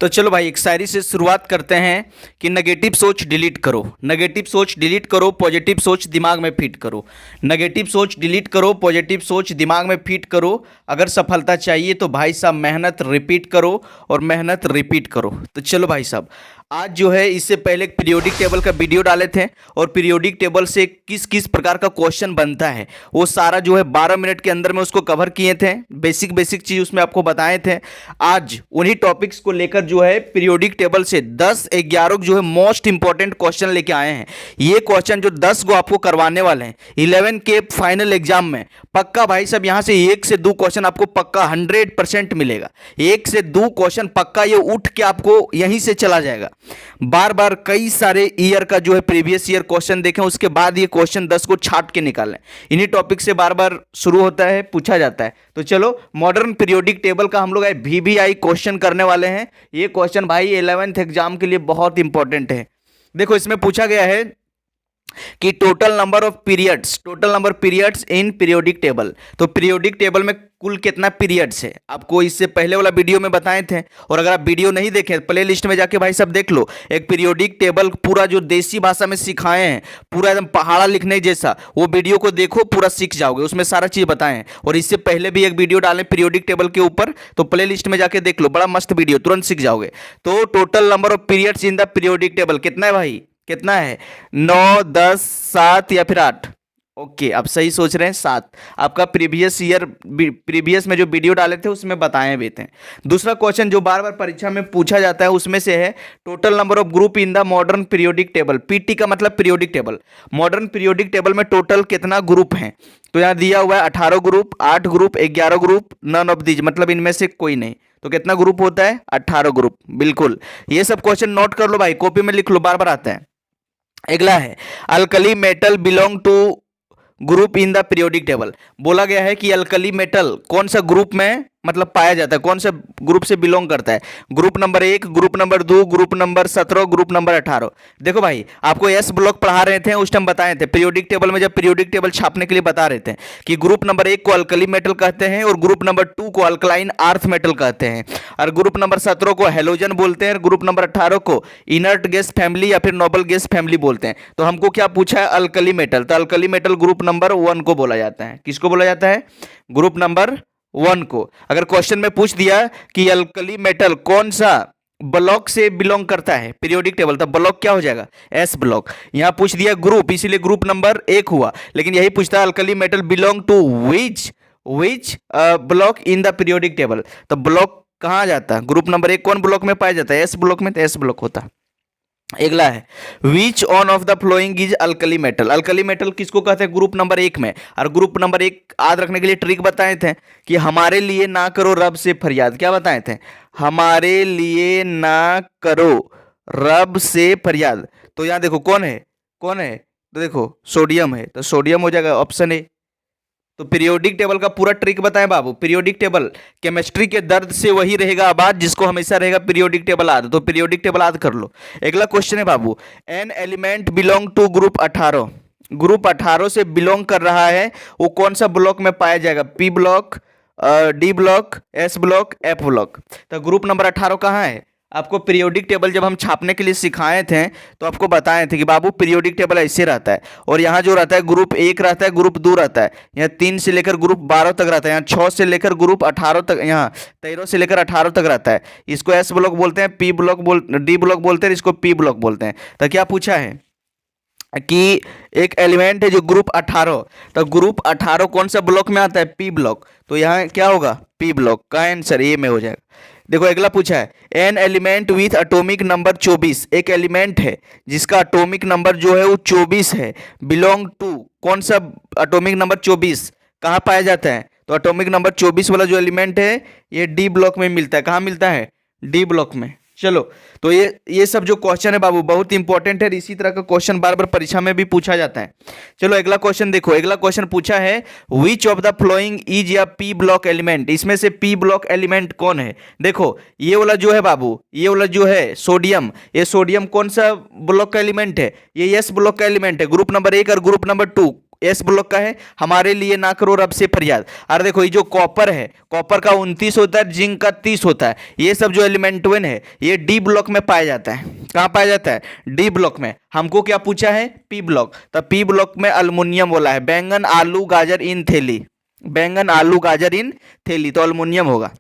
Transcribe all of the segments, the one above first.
तो चलो भाई एक शायरी से शुरुआत करते हैं कि नेगेटिव सोच डिलीट करो, नेगेटिव सोच डिलीट करो, पॉजिटिव सोच दिमाग में फिट करो। नेगेटिव सोच डिलीट करो, पॉजिटिव सोच दिमाग में फिट करो। अगर सफलता चाहिए तो भाई साहब मेहनत रिपीट करो और मेहनत रिपीट करो। तो चलो भाई साहब, आज जो है इससे पहले एक पीरियोडिक टेबल का वीडियो डाले थे और पीरियोडिक टेबल से किस किस प्रकार का क्वेश्चन बनता है वो सारा जो है 12 मिनट के अंदर में उसको कवर किए थे। बेसिक बेसिक चीज़ उसमें आपको बताए थे। आज उन्हीं टॉपिक्स को लेकर जो है पीरियोडिक टेबल से 10-11 जो है मोस्ट इंपॉर्टेंट क्वेश्चन लेके आए हैं। ये क्वेश्चन जो 10 को आपको करवाने वाले हैं 11 के फाइनल एग्जाम में, पक्का भाई साहब यहाँ से 1 से 2 क्वेश्चन आपको पक्का 100% मिलेगा। 1 से 2 क्वेश्चन पक्का ये उठ के आपको यहीं से चला जाएगा। बार बार कई सारे ईयर का जो है प्रीवियस ईयर क्वेश्चन देखें, उसके बाद ये क्वेश्चन 10 को छाट के निकालें। इन्हीं टॉपिक से बार बार शुरू होता है, पूछा जाता है। तो चलो मॉडर्न पीरियोडिक टेबल का हम लोग VBI क्वेश्चन करने वाले हैं। ये क्वेश्चन भाई 11th एग्जाम के लिए बहुत इंपॉर्टेंट है। देखो इसमें पूछा गया है कि total number of periods, total number periods in periodic table. तो पीरियोडिक टेबल में कुल कितना पीरियड्स है आपको इससे पहले वाला वीडियो में बताए थे। और अगर आप वीडियो नहीं देखें प्ले लिस्ट में जाके भाई सब देख लो। एक पीरियोडिक टेबल पूरा जो देसी भाषा में सिखाए हैं, पूरा एकदम पहाड़ा लिखने जैसा, वो वीडियो को देखो पूरा सीख जाओगे, उसमें सारा चीज़ बताए हैं। और इससे पहले भी एक वीडियो डालें पीरियोडिक टेबल के ऊपर, तो प्ले लिस्ट में जाके देख लो, बड़ा मस्त वीडियो, तुरंत सीख जाओगे। तो total number of periods in the periodic table कितना है भाई, कितना है? 9, 10, 7 या फिर 8? ओके, आप सही सोच रहे हैं, 7। आपका प्रीवियस में जो वीडियो डाले थे उसमें बताए भी थे। दूसरा क्वेश्चन जो बार बार परीक्षा में पूछा जाता है उसमें से है total number of group in the modern periodic table. PT का मतलब periodic table. Modern periodic table में टोटल कितना ग्रुप है? तो यहाँ दिया हुआ है 18 group, 8 group, 11 group, none of these, मतलब इनमें से कोई नहीं। तो कितना ग्रुप होता है? 18 ग्रुप। बिल्कुल, ये सब क्वेश्चन नोट कर लो भाई, कॉपी में लिख लो, बार बार आता है। अगला है alkali metal belong to group in the periodic table. बोला गया है कि अल्कली मेटल कौन सा ग्रुप में मतलब पाया जाता है, कौन सा ग्रुप से बिलोंग करता है? Group number 1, group number 2, group number 17, group number 18। देखो भाई आपको एस ब्लॉक पढ़ा रहे थे उस टाइम, बताए थे पीरियोडिक टेबल में, जब पीरियोडिक टेबल छापने के लिए बता रहे थे कि ग्रुप नंबर 1 को अल्कली मेटल कहते हैं और ग्रुप नंबर 2 को अल्कलाइन अर्थ मेटल कहते हैं, और ग्रुप नंबर 17 को हेलोजन बोलते हैं, और ग्रुप नंबर 18 को इनर्ट गैस फैमिली या फिर नोबल गैस फैमिली बोलते हैं। तो हमको क्या पूछा है? Alkali metal. तो अल्कली मेटल ग्रुप नंबर 1 को बोला जाता है। किसको बोला जाता है? ग्रुप नंबर 1 को। अगर क्वेश्चन में पूछ दिया कि अल्कली मेटल कौन सा ब्लॉक से बिलोंग करता है पीरियोडिक टेबल, तो ब्लॉक क्या हो जाएगा? S block. यहां पूछ दिया ग्रुप, इसीलिए ग्रुप नंबर 1 हुआ, लेकिन यही पूछता है alkali metal belong to which block in the periodic table. तो ब्लॉक कहां जाता है? ग्रुप नंबर 1 कौन ब्लॉक में पाया जाता है? एस ब्लॉक में, तो एस ब्लॉक होता है। अगला है which one of the following is alkali metal. Alkali metal किसको कहते हैं? ग्रुप नंबर 1 में। और ग्रुप नंबर 1 याद रखने के लिए ट्रिक बताए थे कि हमारे लिए ना करो रब से फरियाद। क्या बताए थे? हमारे लिए ना करो रब से फरियाद। तो यहां देखो कौन है, कौन है? तो देखो सोडियम है, तो सोडियम हो जाएगा ऑप्शन ए। तो पीरियोडिक टेबल का पूरा ट्रिक बताएं बाबू। पीरियोडिक टेबल केमिस्ट्री के दर्द से वही रहेगा आबाद जिसको हमेशा रहेगा पीरियोडिक टेबल याद। तो पीरियोडिक टेबल याद कर लो। अगला क्वेश्चन है बाबू, an element belong to group 18। Group 18 से बिलोंग कर रहा है, वो कौन सा ब्लॉक में पाया जाएगा? P block, D block, S block, F block. तो ग्रुप नंबर 18 कहाँ है? आपको पीरियोडिक टेबल जब हम छापने के लिए सिखाए थे तो आपको बताए थे कि बाबू पीरियोडिक टेबल ऐसे रहता है, और यहाँ जो रहता है ग्रुप 1 रहता है, ग्रुप 2 रहता है, यहाँ 3 से लेकर ग्रुप 12 तक रहता है, यहाँ 6 से लेकर ग्रुप 18 तक, यहाँ 13 से लेकर 18 तक रहता है। इसको एस ब्लॉक बोलते हैं, डी ब्लॉक बोलते हैं, इसको पी ब्लॉक बोलते हैं। तो क्या पूछा है कि एक एलिमेंट है जो ग्रुप 18, तो ग्रुप 18 कौन सा ब्लॉक में आता है? P block. तो यहाँ क्या होगा? पी ब्लॉक का आंसर ए में हो जाएगा। देखो अगला पूछा है an element with atomic number 24। एक एलिमेंट है जिसका एटॉमिक नंबर जो है वो 24 है, बिलोंग टू कौन सा? एटॉमिक नंबर 24 कहाँ पाया जाता है? तो एटॉमिक नंबर 24 वाला जो एलिमेंट है ये डी ब्लॉक में मिलता है। कहाँ मिलता है? डी ब्लॉक में। चलो, तो ये सब जो क्वेश्चन है बाबू बहुत इंपॉर्टेंट है, इसी तरह का क्वेश्चन बार बार परीक्षा में भी पूछा जाता है। चलो अगला क्वेश्चन देखो। अगला क्वेश्चन पूछा है which of the following is या पी ब्लॉक एलिमेंट। इसमें से पी ब्लॉक एलिमेंट कौन है? देखो ये वाला जो है बाबू, ये वाला जो है सोडियम, ये सोडियम कौन सा ब्लॉक का एलिमेंट है? ये एस ब्लॉक का एलिमेंट है, ग्रुप नंबर 1 और ग्रुप नंबर 2। एस ब्लॉक का है, हमारे लिए ना करो रब से फरियाद। अरे देखो ये जो कॉपर है, कॉपर का 29 होता है, जिंक का 30 होता है। ये सब जो एलिमेंटवन है ये डी ब्लॉक में पाया जाता है। कहाँ पाया जाता है? डी ब्लॉक में। हमको क्या पूछा है? P block. तो पी ब्लॉक में अल्युमिनियम बोला है। बैंगन आलू गाजर इन थैली, बैंगन आलू गाजर इन थैली, तो अल्युमिनियम होगा।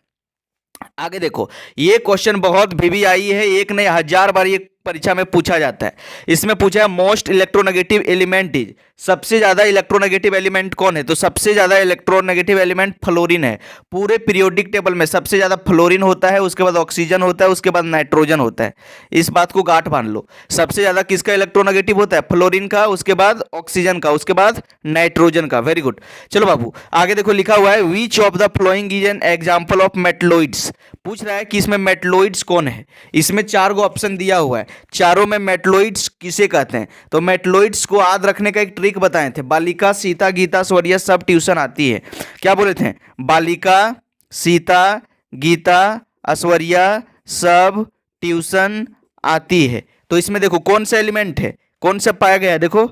आगे देखो, ये क्वेश्चन बहुत वीवीआई है, एक नहीं 1000 बार ये परीक्षा में पूछा जाता है। इसमें पूछा है मोस्ट इलेक्ट्रोनेगेटिव एलिमेंट इज, सबसे ज्यादा इलेक्ट्रोनेगेटिव एलिमेंट कौन है? तो सबसे ज्यादा इलेक्ट्रोनेगेटिव एलिमेंट फ्लोरीन है। पूरे पीरियोडिक टेबल में सबसे ज्यादा फ्लोरीन होता है, उसके बाद ऑक्सीजन होता है, उसके बाद नाइट्रोजन होता है। इस बात को गांठ बांध लो। सबसे ज्यादा किसका इलेक्ट्रोनेगेटिव होता है? फ्लोरीन का, उसके बाद ऑक्सीजन का, उसके बाद नाइट्रोजन का। Very good. चलो बाबू आगे देखो, लिखा हुआ है which of the following is an example of metalloids. पूछ रहा है कि इसमें मेटलॉइड्स कौन है। इसमें 4 गो ऑप्शन दिया हुआ है, चारों में मेटलॉइड्स किसे कहते हैं? तो मेटलॉइड्स को याद रखने का एक ट्रिक बताए थे। बालिका, सीता, गीता, स्वरिया सब ट्यूशन आती है। क्या बोले थे? बालिका, सीता, गीता, ऐश्वर्या सब ट्यूशन आती है। तो इसमें देखो कौन सा एलिमेंट है, कौन सा पाया गया है? देखो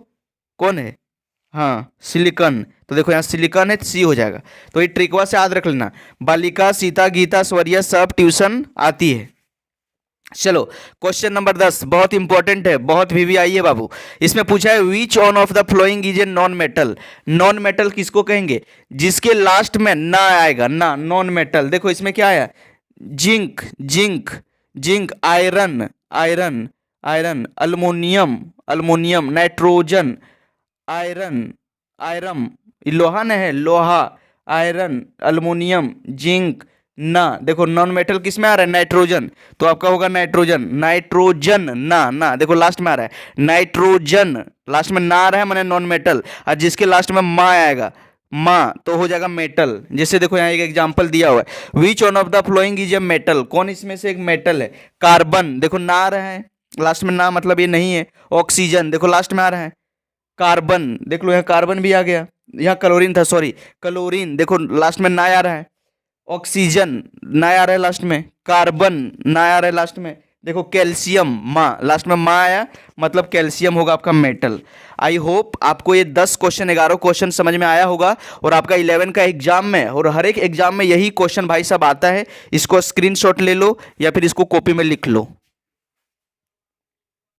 कौन है? हाँ सिलिकॉन। तो देखो यहाँ सिलिकॉन है, सी हो जाएगा। तो ये ट्रिकवा से याद रख लेना, बालिका, सीता, गीता, स्वरिया सब ट्यूशन आती है। चलो क्वेश्चन नंबर 10 बहुत इंपॉर्टेंट है, बहुत वीवीआई है बाबू। इसमें पूछा है which one of the following is a non metal. Non metal किसको कहेंगे? जिसके लास्ट में ना आएगा, ना, नॉन मेटल। देखो इसमें क्या आया? Zinc, zinc, zinc, iron, iron, iron, aluminium, aluminium, nitrogen, iron, iron, लोहा न है, लोहा, आयरन, अल्मोनियम, जिंक, ना। देखो नॉन मेटल किस में आ रहा है? नाइट्रोजन। तो आपका होगा नाइट्रोजन, नाइट्रोजन, ना, ना। देखो लास्ट में आ रहा है नाइट्रोजन, लास्ट में ना आ रहा है मैंने नॉन मेटल, और जिसके लास्ट में मा आएगा, मा, तो हो जाएगा मेटल। जैसे देखो यहाँ एक एग्जांपल दिया हुआ है, which one of the following is a metal. कौन इसमें से एक मेटल है? कार्बन, देखो ना आ रहा है, लास्ट में ना मतलब ये नहीं है। ऑक्सीजन, देखो लास्ट में आ रहा है। कार्बन, देख लो यहाँ कार्बन भी आ गया। यहाँ क्लोरीन था, सॉरी क्लोरीन, देखो लास्ट में ना आ रहा है। ऑक्सीजन ना आ रहा है लास्ट में, कार्बन ना आ रहा है लास्ट में। देखो कैल्शियम, माँ, लास्ट में माँ आया, मतलब कैल्शियम होगा आपका मेटल। आई होप आपको ये 10 क्वेश्चन 11 क्वेश्चन समझ में आया होगा, और आपका 11 का एग्जाम में, और हर एक एग्जाम में यही क्वेश्चन भाई साहब आता है। इसको स्क्रीनशॉट ले लो या फिर इसको कॉपी में लिख लो।